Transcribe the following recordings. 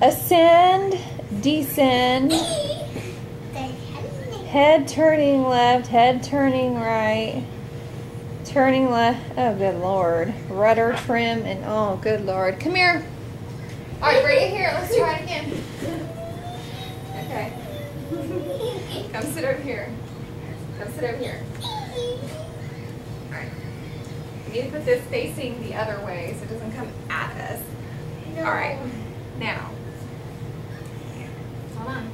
Ascend, descend. Head turning left, head turning right. Turning left. Oh, good Lord. Rudder trim and oh, good Lord. Come here. All right, bring it here. Let's try it again. Okay. Come sit over here. Come sit over here. All right. We need to put this facing the other way so it doesn't come at us. No. All right. Now. Hold on.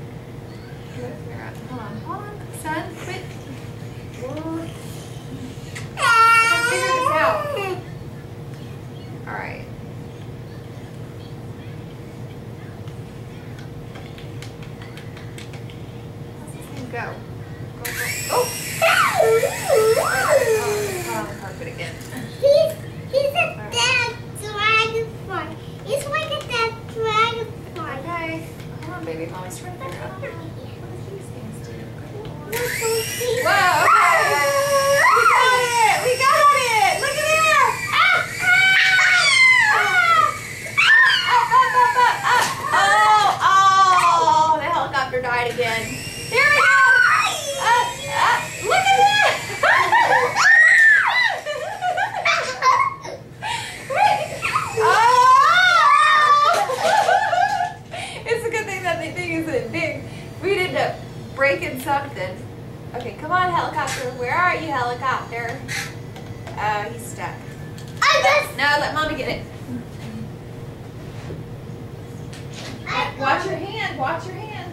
Hold on. Son, quit. Figure this out. All right. How's this thing go? Go. Oh! Carpet again. He's a dead dragonfly. He's like a dead dragonfly. Okay. Hold on, baby. Mommy's trying to figure out what these things do. Whoa! Wow! We got it! Look at there! Oh! The helicopter died again. Here we go! Look at that! It's a good thing that the thing isn't big. We'd end up breaking something. Okay, come on, helicopter. Where are you, helicopter? Oh, he's stuck. No, let Mommy get it. Watch your hand. Watch your hand.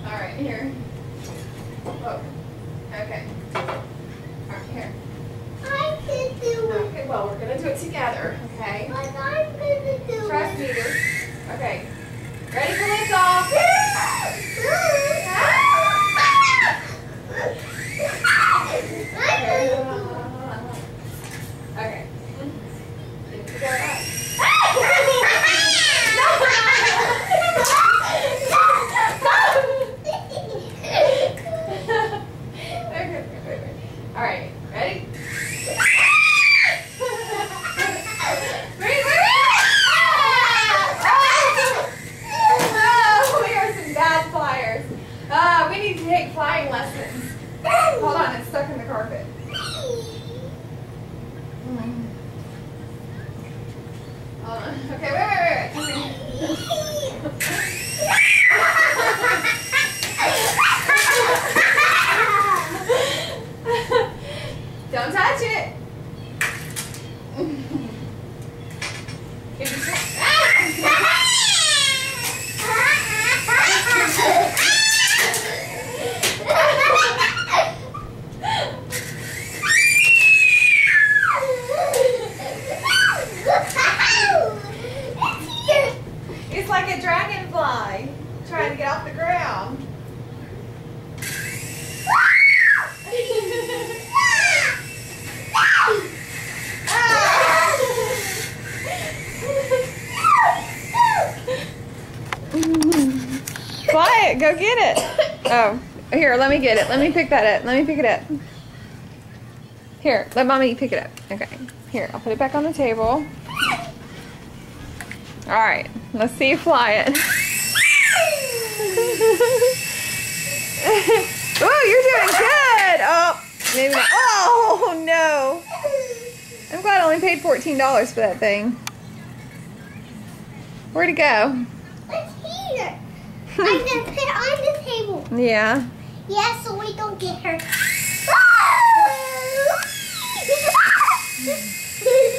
All right, here. Oh, okay. All right, here. I can do it. Okay, well, we're gonna do it together. Okay. But I'm gonna do it. Trust me, dude. Okay. Ready for lift off? Okay. Go up. Okay. All right. Ready? We need to take flying lessons. Hold on, it's stuck in the carpet. Hold on. Okay, wait. Come here. Don't touch it. It's like a dragonfly trying to get off the ground. Fly it, go get it. Oh, here, let me get it. Let me pick that up. Let me pick it up. Here, let Mommy pick it up. Okay, here, I'll put it back on the table. All right, let's see you fly it. Oh, you're doing good. Oh, maybe not. Oh, no. I'm glad I only paid $14 for that thing. Where'd it go? It's here. I'm going to put it on the table. Yeah. Yeah, so we don't get hurt.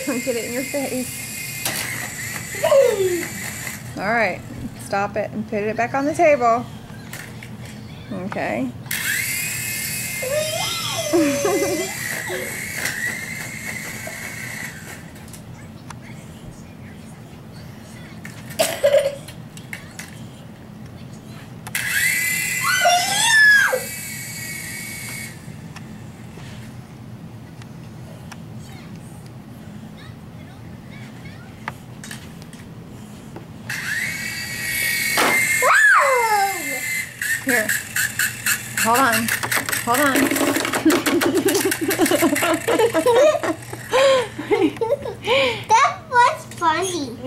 Don't get it in your face. All right, stop it and put it back on the table. Okay. Here. Hold on. Hold on.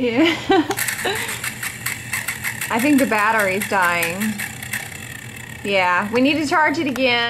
Yeah. I think the battery's dying. Yeah, we need to charge it again.